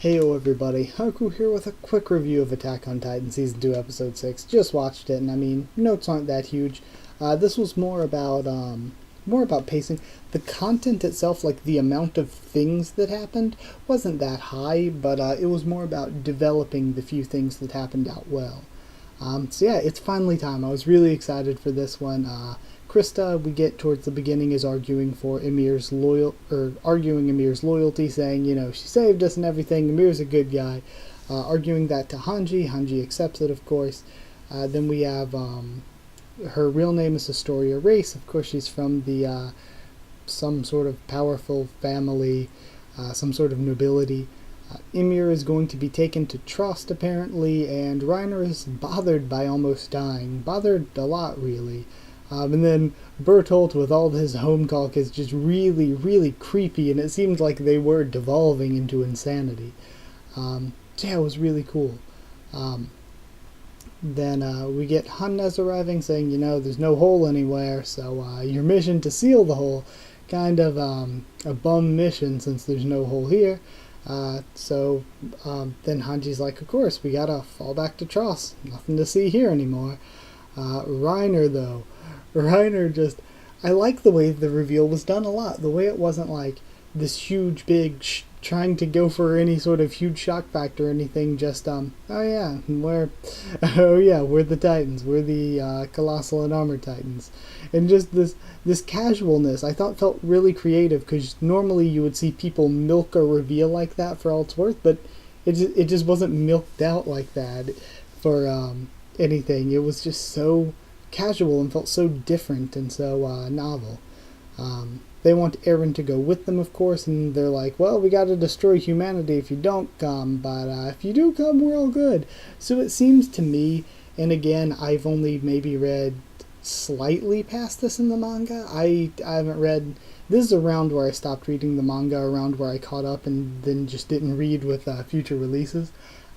Heyo everybody, Haku here with a quick review of Attack on Titan Season 2 Episode 6. Just watched it and notes aren't that huge. This was more about pacing. The content itself, like the amount of things that happened, wasn't that high, but it was more about developing the few things that happened out well. So yeah, it's finally time. I was really excited for this one. Krista, we get towards the beginning, is arguing Ymir's loyalty, saying, she saved us and everything. Ymir's a good guy. Arguing that to Hanji. Hanji accepts it, of course. Then we have her real name is Astoria Race. Of course, she's from the some sort of powerful family, some sort of nobility. Ymir is going to be taken to Trost, apparently, and Reiner is bothered by almost dying. Bothered a lot, really. And then Bertolt, with all his home talk, is just really, really creepy, and it seemed like they were devolving into insanity. So yeah, it was really cool. Then we get Hannes arriving, saying, there's no hole anywhere, so your mission to seal the hole, kind of a bum mission since there's no hole here. So then Hanji's like, of course, we gotta fall back to Tross. Nothing to see here anymore. Reiner, though. I like the way the reveal was done a lot. The way it wasn't like this huge, big, trying to go for any sort of huge shock factor or anything. Just, we're the Titans. We're the Colossal and Armored Titans. And just this casualness, I thought felt really creative, because normally you would see people milk a reveal like that for all it's worth, but it just wasn't milked out like that for anything. It was just so casual and felt so different and so novel. They want Eren to go with them, of course, and they're like, well, we gotta destroy humanity if you don't come, but if you do come, we're all good. So it seems to me, and again, I've only maybe read slightly past this in the manga. I haven't read, this is around where I stopped reading the manga, around where I caught up and then just didn't read with future releases.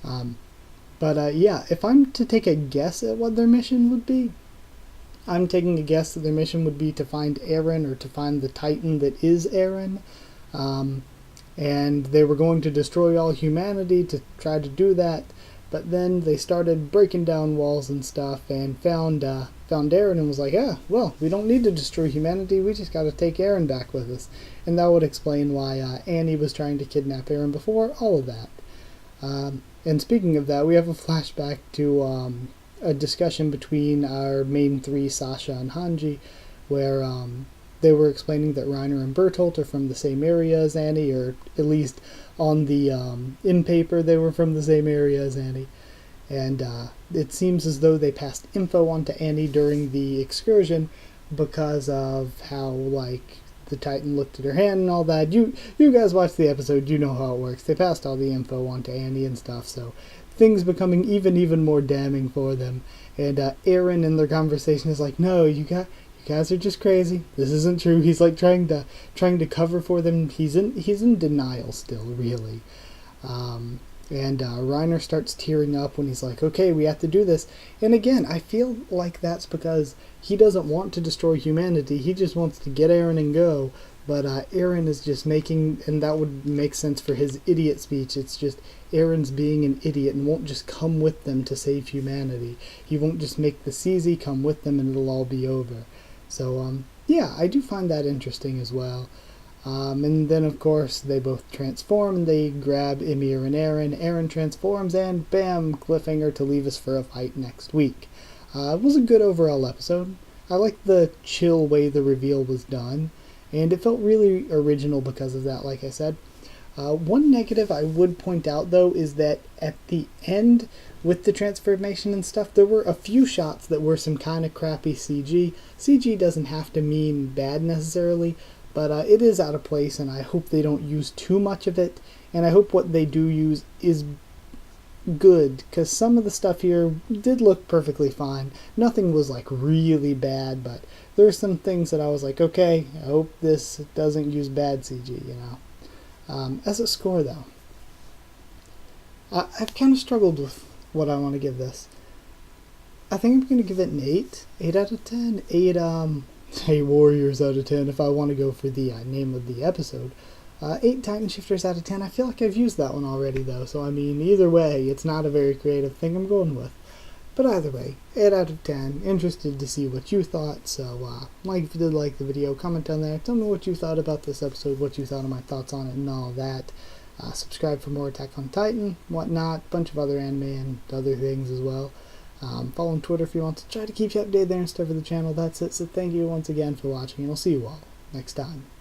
But if I'm to take a guess at what their mission would be, I'm taking a guess that their mission would be to find Eren, or to find the Titan that is Eren. And they were going to destroy all humanity to try to do that. But then they started breaking down walls and stuff and found Eren and was like, well, we don't need to destroy humanity. We just got to take Eren back with us. And that would explain why Annie was trying to kidnap Eren before. All of that. And speaking of that, we have a flashback to a discussion between our main three, Sasha and Hanji, where they were explaining that Reiner and Bertolt are from the same area as Annie, or at least on the in paper they were from the same area as Annie. And it seems as though they passed info on to Annie during the excursion because of how, like, the Titan looked at her hand and all that. You guys watch the episode, you know how it works. They passed all the info on to Annie and stuff, so things becoming even more damning for them. And Eren in their conversation is like, no, you guys are just crazy. This isn't true. He's like trying to cover for them. He's in denial still, really. And Reiner starts tearing up when he's like, okay, we have to do this. And again, I feel like that's because he doesn't want to destroy humanity. He just wants to get Eren and go. But Eren is just making, and that would make sense for his idiot speech. It's just Eren's being an idiot and won't just come with them to save humanity. He won't just make the CZ come with them and it'll all be over. So, I do find that interesting as well. And then, of course, they both transform and they grab Ymir and Eren. Eren transforms and bam, cliffhanger to leave us for a fight next week. It was a good overall episode. I liked the chill way the reveal was done. And it felt really original because of that, like I said. One negative I would point out, though, is that at the end, with the transformation and stuff, there were a few shots that were some kind of crappy CG. CG doesn't have to mean bad necessarily, but it is out of place, and I hope they don't use too much of it. And I hope what they do use is good, because some of the stuff here did look perfectly fine. Nothing was like really bad, but there were some things that I was like, okay, I hope this doesn't use bad CG, As a score, though, I've kind of struggled with what I want to give this. I think I'm going to give it an 8 out of 10, 8 Warriors out of 10 if I want to go for the name of the episode. 8 Titan Shifters out of 10. I feel like I've used that one already though, so I mean either way it's not a very creative thing I'm going with. But either way, 8 out of 10. Interested to see what you thought, so like if you did like the video, comment down there, tell me what you thought about this episode, what you thought of my thoughts on it and all that. Subscribe for more Attack on Titan, whatnot, bunch of other anime and other things as well. Follow on Twitter if you want to try to keep you updated there and stuff for the channel. That's it, so thank you once again for watching, and I'll see you all next time.